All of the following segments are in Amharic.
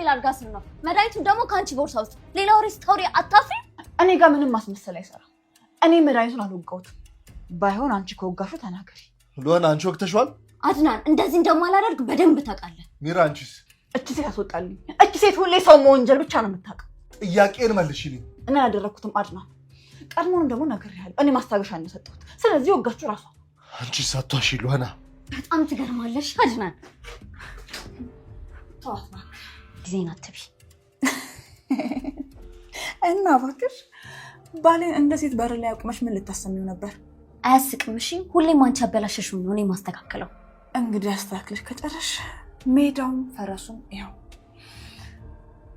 ላርጋስም ነው መድኃኒቱ ደግሞ ካንቺ ቦርሳ ውስጥ ሌላው ሪስቶሪ አታፍሪ እኔ ጋር ምንም ማስመሰል አይሰራም እኔ መድኃኒቱን አልወጋሁትም ባይሆን አንቺ ከወጋሹ ተናገሪ ሉሃና አንቺ ወቅተሽዋል አድናን እንደዚህ እንደማላደርግ በደንብ ታውቃለህ ሚራ አንቺስ እቺ ሴት አስወጣልኝ እቺ ሴት ሁሌ ሰው መወንጀል ብቻ ነው የምታውቀው ጥያቄን መልሽልኝ እኔ ያደረኩትም አድናን ቀድሞውንም ደግሞ ነግሬሃለሁ እኔ ማስታገሻ ነው የሰጠሁት ስለዚህ ወጋችሁ ራሷ አንቺ ሳቷሽ ሉሃና በጣም ትገርማለሽ አድናን ተዋት እባክህ ጊዜን አትቢ እና እባክሽ ባሌን እንደ ሴት በር ላይ አቁመሽ ምን ልታሰሚው ነበር አያስቅም እሺ ሁሌም አንቺ አበላሸሽው ነው እኔ ማስተካከለው እንግዲህ አስተካክለሽ ከጨረሽ ሜዳውም ፈረሱም ያው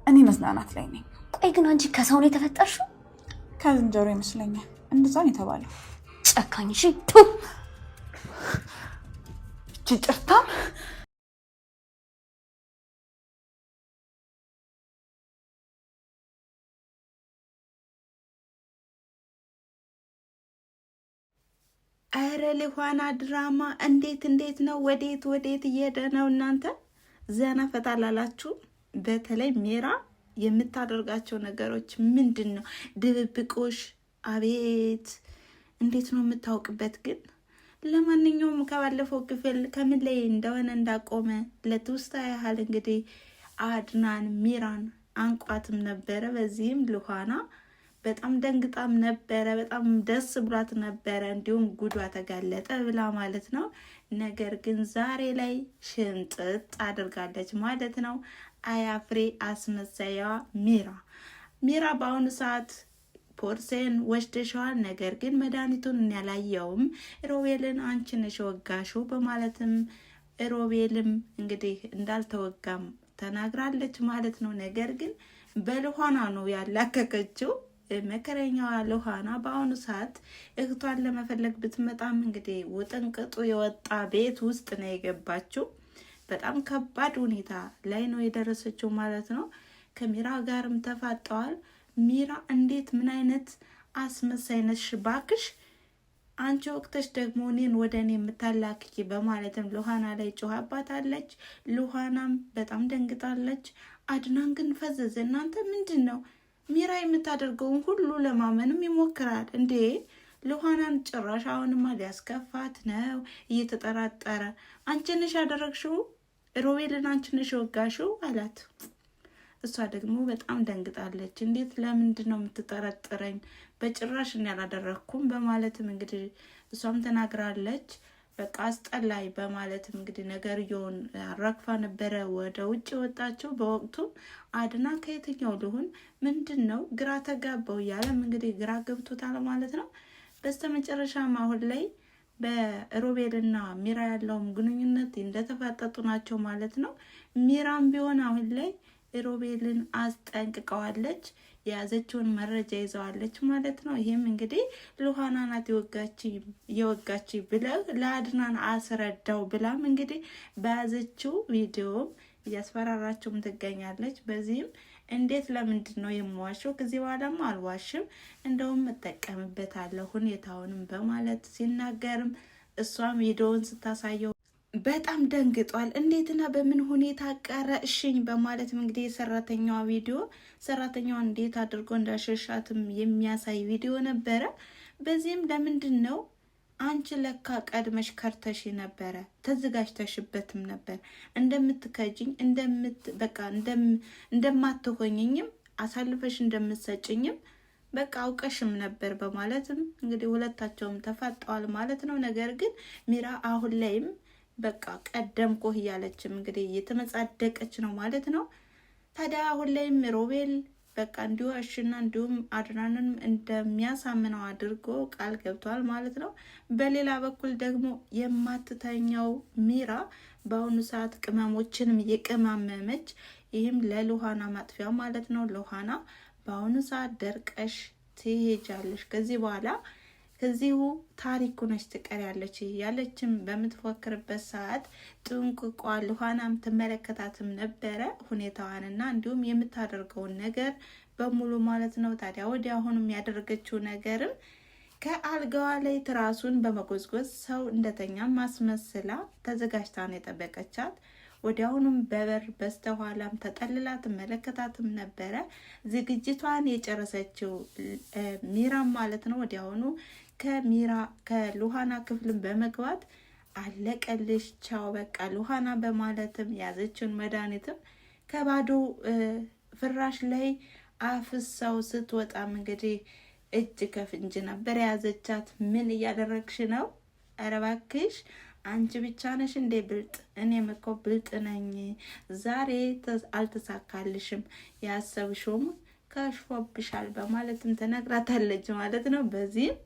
እኔ መዝናናት ላይ ነኝ ቆይ ግን አንቺ ከሰው ነው የተፈጠርሽው ከዝንጀሮ ይመስለኛል እንደዛ ነው የተባለው ጨካኝ እሺ ጭጭርታም አረ ሉሃና ድራማ እንዴት ነው ወዴት እየሄደ ነው እናንተ ዘና ፈታላላችሁ በተለይ ሜራ የምታደርጋቸው ነገሮች ምንድነው ድብብቆሽ አቤት እንዴት ነው የምታውቅበት ግን ለማንኛውም ከባለፈው ክፍል ከምን ላይ እንደሆነ እንዳቆመ ለትውስታ ያህል እንግዲህ አድናን ሜራን አንቋትም ነበረ በዚህም ሉሃና በጣም ደንግጣም ነበረ በጣም ደስ ብሏት ነበረ እንዲሁም ጉዷ ተጋለጠ ብላ ማለት ነው ነገር ግን ዛሬ ላይ ሽንጥጥ አድርጋለች ማለት ነው አያፍሬ አስመሳያዋ ሜራ በአሁኑ ሰዓት ፖርሴን ወስደሻል ነገር ግን መድኃኒቱን ያላየውም ሮቤልን አንቺ ነሽ ወጋሽው በማለትም ሮቤልም እንግዲህ እንዳልተወጋም ተናግራለች ማለት ነው ነገር ግን በሉሃና ነው ያላከከችው መከረኛዋ ሉሃና በአሁኑ ሰዓት እህቷን ለመፈለግ ብትመጣም እንግዲህ ወጥንቅጡ የወጣ ቤት ውስጥ ነው የገባችው በጣም ከባድ ሁኔታ ላይ ነው የደረሰችው ማለት ነው ከሜራ ጋርም ተፋጠዋል ሜራ እንዴት ምን አይነት አስመሳይ ነሽ ባክሽ አንቺ ወቅተሽ ደግሞ እኔን ወደኔ የምታላክቂ በማለትም ሉሃና ላይ ጮሃባታለች ሉሃናም በጣም ደንግጣለች አድናን ግን ፈዘዘ እናንተ ምንድነው ሜራ የምታደርገውን ሁሉ ለማመንም ይሞክራል እንዴ ሉሃናን ጭራሽ አሁንማ ሊያስከፋት ነው እየተጠራጠረ አንቺ ነሽ ያደረግሽው ሮቤልን አንቺ ነሽ ወጋሽው አላት እሷ ደግሞ በጣም ደንግጣለች እንዴት ለምንድነው የምትጠረጥረኝ በጭራሽ ያላደረኩም በማለትም እንግዲህ እሷም ተናግራለች በቃ አስጠላይ በማለትም እንግዲህ ነገርየውን አረግፋ ነበረ ወደ ውጭ ወጣቸው በወቅቱ አድና ከየትኛው ልሁን ምንድነው ግራ ተጋባው ያለም እንግዲህ ግራ ገብቶታል ማለት ነው በስተመጨረሻም አሁን ላይ በሮቤልና ሜራ ያለውም ግንኙነት እንደተፋጠጡ ናቸው ማለት ነው ሜራም ቢሆን አሁን ላይ ሮቤልን አስጠንቅቀዋለች የያዘችውን መረጃ ይዘዋለች ማለት ነው ይሄም እንግዲህ ሉሃና ናት የወጋች ብለው ለአድናን አስረዳው ብላም እንግዲህ በያዘችው ቪዲዮ እያስፈራራችሁም ትገኛለች በዚህም እንዴት ለምንድነው የምዋሸው ከዚህ በኋላም አልዋሽም እንደውም እጠቀምበታለሁ ሁኔታውንም በማለት ሲናገርም እሷም ቪዲዮውን ስታሳየው በጣም ደንግጧል እንዴትና በምን ሁኔታ ቀረሽኝ በማለት እንግዲህ የሰራተኛዋ ቪዲዮ ሰራተኛዋ እንዴት አድርጎ እንዳሸሻትም የሚያሳይ ቪዲዮ ነበረ በዚህም ለምንድነው አንቺ ለካ ቀድመሽ ከርተሽ ነበረ ተዘጋጅተሽበትም ነበር እንደምትከጂኝ እንደማትሆኝኝም አሳልፈሽ እንደምትሰጭኝም በቃ አውቀሽም ነበር በማለትም እንግዲህ ሁለታቸውም ተፋጠዋል ማለት ነው ነገር ግን ሜራ አሁን ላይም በቃ ቀደምኩህ ያለችም እንግዲህ እየተመጻደቀች ነው ማለት ነው ታዲያ አሁን ላይም ሮቤል በቃ እንዲዋሽና እንዲሁም አድናንን እንደሚያሳምነው አድርጎ ቃል ገብቷል ማለት ነው በሌላ በኩል ደግሞ የማትተኛው ሜራ በአሁኑ ሰዓት ቅመሞችንም እየቀማመመች ይህም ለሉሃና ማጥፊያ ማለት ነው ሉሃና በአሁኑ ሰዓት ደርቀሽ ትሄጃለሽ ከዚህ በኋላ ከዚሁ ታሪኩ ነሽ ትቀሪያለች ያለችም በመትፎክርበት ሰዓት ጥንቁቋ ሉሃናም ተመለከታትም ነበረ ሁኔታዋንና እንዲሁም የምታደርገውን ነገር በሙሉ ማለት ነው ታዲያ ወዲያ አሁንም ያደረገችው ነገርም ከአልጋዋ ላይ ትራሱን በመጎዝጎዝ ሰው እንደተኛ ማስመስላ ተዘጋጅታ ነው የጠበቀቻት ወዲያውኑም በበር በስተኋላም ተጠልላ ትመለከታትም ነበረ። ዝግጅቷን የጨረሰችው ሚራም ማለት ነው። ወዲያውኑ ከሉሃና ክፍልን በመግባት አለቀልሽ ቻው በቃ ሉሃና በማለትም ያዘችውን መድኃኒትም ከባዶ ፍራሽ ላይ አፍሳው ስትወጣም እንግዲህ እጅ ከፍንጅ ነበር የያዘቻት። ምን እያደረግሽ ነው? ኧረ እባክሽ አንቺ ብቻ ነሽ እንዴ ብልጥ? እኔም እኮ ብልጥ ነኝ። ዛሬ አልተሳካልሽም፣ ያሰብሽውም ከሽፎብሻል በማለትም ተነግራታለች ማለት ነው። በዚህም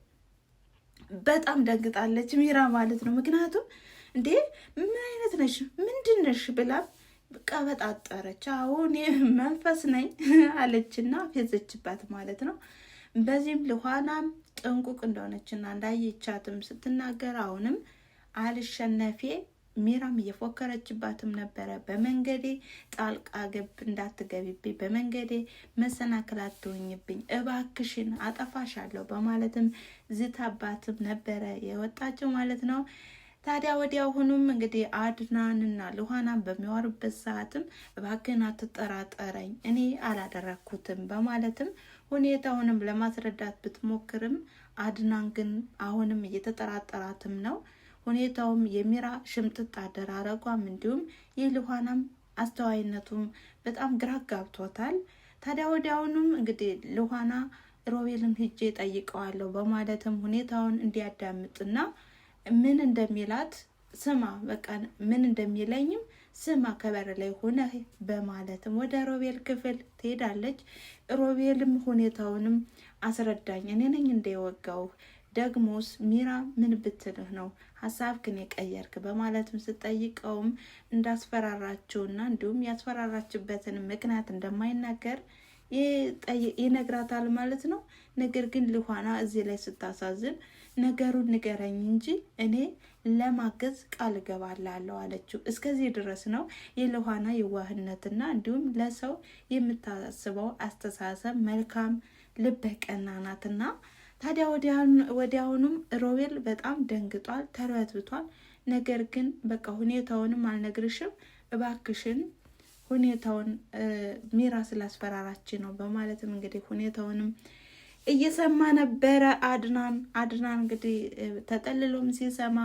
በጣም ደንግጣለች ሚራ ማለት ነው። ምክንያቱም እንዴ ምን አይነት ነሽ ምንድነሽ ብላ ቀበጣጠረች። አሁን መንፈስ ነኝ አለችና ፌዘችባት ማለት ነው። በዚህም ሉሃናም ጥንቁቅ እንደሆነችና እንዳየቻትም ስትናገር አሁንም አልሸነፌ ሚራም እየፎከረችባትም ነበረ። በመንገዴ ጣልቃ ገብ እንዳትገቢብኝ፣ በመንገዴ መሰናክል አትሆኝብኝ፣ እባክሽን አጠፋሻለሁ በማለትም ዝታባትም ነበረ የወጣችው ማለት ነው። ታዲያ ወዲያውኑም እንግዲህ አድናንና ሉሃናን በሚያወሩበት ሰዓትም እባክህን አትጠራጠረኝ እኔ አላደረኩትም በማለትም ሁኔታውንም ለማስረዳት ብትሞክርም አድናን ግን አሁንም እየተጠራጠራትም ነው። ሁኔታውም የሚራ ሽምጥጥ አደራረጓም እንዲሁም የሉሃናም አስተዋይነቱም በጣም ግራ ጋብቶታል። ታዲያ ወዲያውኑም እንግዲህ ሉሃና ሮቤልን ሂጄ ጠይቀዋለሁ በማለትም ሁኔታውን እንዲያዳምጥና ምን እንደሚላት ስማ በቃ ምን እንደሚለኝም ስማ ከበር ላይ ሆነ በማለትም ወደ ሮቤል ክፍል ትሄዳለች። ሮቤልም ሁኔታውንም አስረዳኝ እኔ ነኝ እንደወጋው ደግሞስ ሚራ ምን ብትልህ ነው ሀሳብክን የቀየርክ በማለትም ስጠይቀውም እንዳስፈራራችውና እንዲሁም ያስፈራራችበትን ምክንያት እንደማይናገር ይነግራታል ማለት ነው። ነገር ግን ሉሃና እዚህ ላይ ስታሳዝን ነገሩን ንገረኝ እንጂ እኔ ለማገዝ ቃል እገባላለሁ አለችው። እስከዚህ ድረስ ነው የሉሃና የዋህነትና እንዲሁም ለሰው የምታስበው አስተሳሰብ መልካም ልበ ቀና ናትና። ታዲያ ወዲያውኑም ሮቤል በጣም ደንግጧል፣ ተረትብቷል። ነገር ግን በቃ ሁኔታውንም አልነግርሽም እባክሽን ሁኔታውን ሚራ ስላስፈራራች ነው በማለትም እንግዲህ ሁኔታውንም እየሰማ ነበረ። አድናን እንግዲህ ተጠልሎም ሲሰማ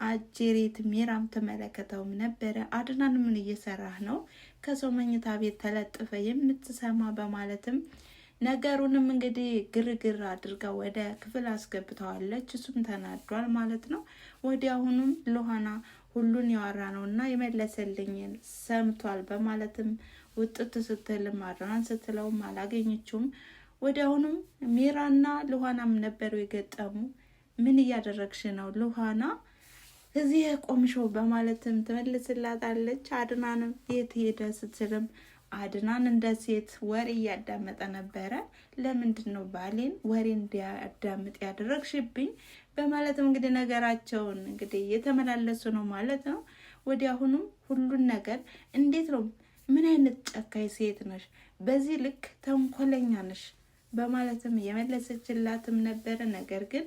አጀሬት ሚራም ተመለከተውም ነበረ። አድናን ምን እየሰራህ ነው ከሰው መኝታ ቤት ተለጥፈ የምትሰማ በማለትም ነገሩንም እንግዲህ ግርግር አድርጋ ወደ ክፍል አስገብተዋለች። እሱም ተናዷል ማለት ነው። ወዲያውኑም ሉሃና ሁሉን ያወራ ነውና የመለሰልኝን ሰምቷል በማለትም ውጥት ስትልም አድናን ስትለውም አላገኘችውም። ወዲያውኑም ሚራና ሉሃናም ነበሩ የገጠሙ። ምን እያደረግሽ ነው ሉሃና እዚህ ቆምሾ በማለትም ትመልስላታለች። አድናንም የት ሄደ ስትልም አድናን እንደ ሴት ወሬ እያዳመጠ ነበረ። ለምንድን ነው ባሌን ወሬ እንዲያዳምጥ ያደረግሽብኝ በማለትም እንግዲህ ነገራቸውን እንግዲህ እየተመላለሱ ነው ማለት ነው። ወዲያውኑም ሁሉን ነገር እንዴት ነው ምን አይነት ጨካኝ ሴት ነሽ፣ በዚህ ልክ ተንኮለኛ ነሽ በማለትም የመለሰችላትም ነበረ። ነገር ግን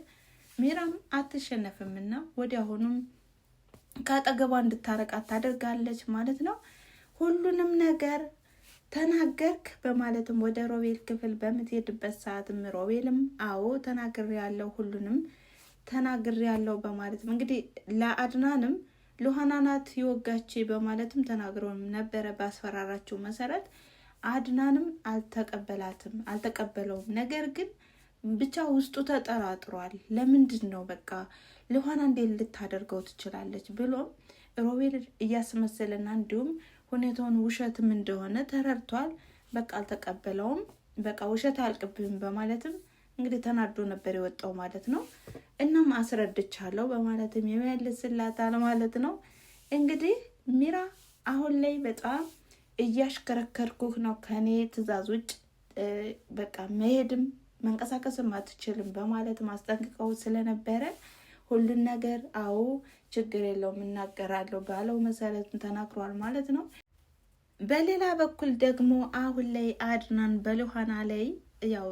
ሚራም አትሸነፍምና ወዲያውኑም ከአጠገቧ እንድታረቃት ታደርጋለች ማለት ነው። ሁሉንም ነገር ተናገርክ በማለትም ወደ ሮቤል ክፍል በምትሄድበት ሰዓትም ሮቤልም አዎ ተናግሬያለሁ፣ ሁሉንም ተናግሬያለሁ በማለትም እንግዲህ ለአድናንም ሉሃና ናት የወጋች በማለትም ተናግሮም ነበረ። ባስፈራራችው መሰረት አድናንም አልተቀበለውም። ነገር ግን ብቻ ውስጡ ተጠራጥሯል። ለምንድን ነው በቃ ሉሃና እንዴት ልታደርገው ትችላለች ብሎም ሮቤል እያስመሰለና እንዲሁም ሁኔታውን ውሸትም እንደሆነ ተረድቷል። በቃ አልተቀበለውም። በቃ ውሸት አልቅብህም በማለትም እንግዲህ ተናዶ ነበር የወጣው ማለት ነው። እናም አስረድቻለሁ በማለትም የሚያልስላታል ማለት ነው። እንግዲህ ሚራ አሁን ላይ በጣም እያሽከረከርኩህ ነው ከኔ ትዕዛዝ ውጭ በቃ መሄድም መንቀሳቀስም አትችልም በማለት ማስጠንቅቀው ስለነበረ ሁሉን ነገር አዎ ችግር የለውም እናገራለሁ ባለው መሰረት ተናግሯል ማለት ነው። በሌላ በኩል ደግሞ አሁን ላይ አድናን በሉሃና ላይ ያው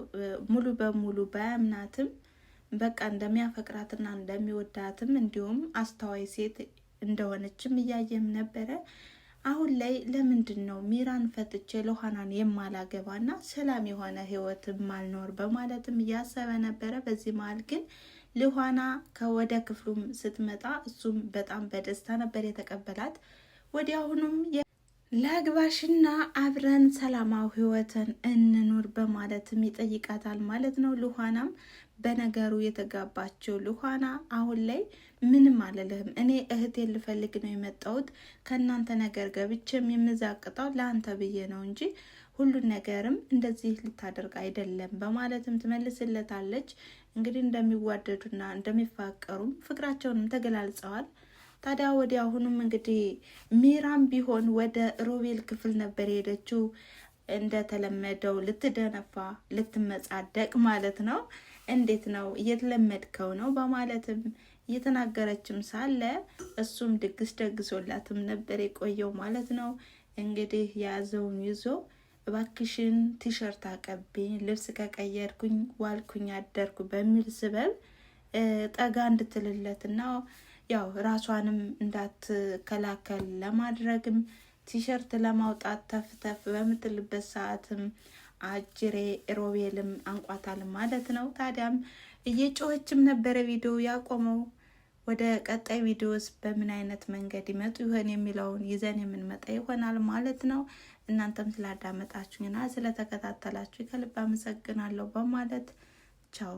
ሙሉ በሙሉ ባያምናትም በቃ እንደሚያፈቅራትና እንደሚወዳትም እንዲሁም አስተዋይ ሴት እንደሆነችም እያየም ነበረ። አሁን ላይ ለምንድነው ሚራን ፈትቼ ሉሃናን የማላገባና ሰላም የሆነ ህይወት ማልኖር በማለትም ያሰበ ነበረ። በዚህ መሃል ግን ሉሃና ከወደ ክፍሉም ስትመጣ እሱም በጣም በደስታ ነበር የተቀበላት። ወዲያውኑም ላግባሽና አብረን ሰላማዊ ህይወትን እንኑር በማለትም ይጠይቃታል ማለት ነው። ሉሃናም በነገሩ የተጋባችው ሉሃና አሁን ላይ ምንም አልልህም፣ እኔ እህቴን ልፈልግ ነው የመጣሁት፣ ከእናንተ ነገር ገብቼም የምዛቅጠው ለአንተ ብዬ ነው እንጂ ሁሉን ነገርም እንደዚህ ልታደርግ አይደለም በማለትም ትመልስለታለች። እንግዲህ እንደሚዋደዱና እንደሚፋቀሩም ፍቅራቸውንም ተገላልጸዋል። ታዲያ ወዲያውኑም እንግዲህ ሚራም ቢሆን ወደ ሮቤል ክፍል ነበር የሄደችው። እንደተለመደው ልትደነፋ ልትመጻደቅ ማለት ነው። እንዴት ነው እየተለመድከው ነው በማለትም እየተናገረችም ሳለ እሱም ድግስ ደግሶላትም ነበር የቆየው ማለት ነው። እንግዲህ የያዘውን ይዞ እባክሽን ቲሸርት አቀብኝ፣ ልብስ ከቀየርኩኝ ዋልኩኝ አደርኩ በሚል ስበብ ጠጋ እንድትልለትና ያው ራሷንም እንዳትከላከል ለማድረግም ቲሸርት ለማውጣት ተፍተፍ በምትልበት ሰዓትም አጅሬ ሮቤልም አንቋታል ማለት ነው። ታዲያም እየጮኸችም ነበረ ቪዲዮ ያቆመው። ወደ ቀጣይ ቪዲዮስ በምን አይነት መንገድ ይመጡ ይሆን የሚለውን ይዘን የምንመጣ ይሆናል ማለት ነው። እናንተም ስላዳመጣችሁኝና ስለተከታተላችሁ ከልብ አመሰግናለሁ በማለት ቻው።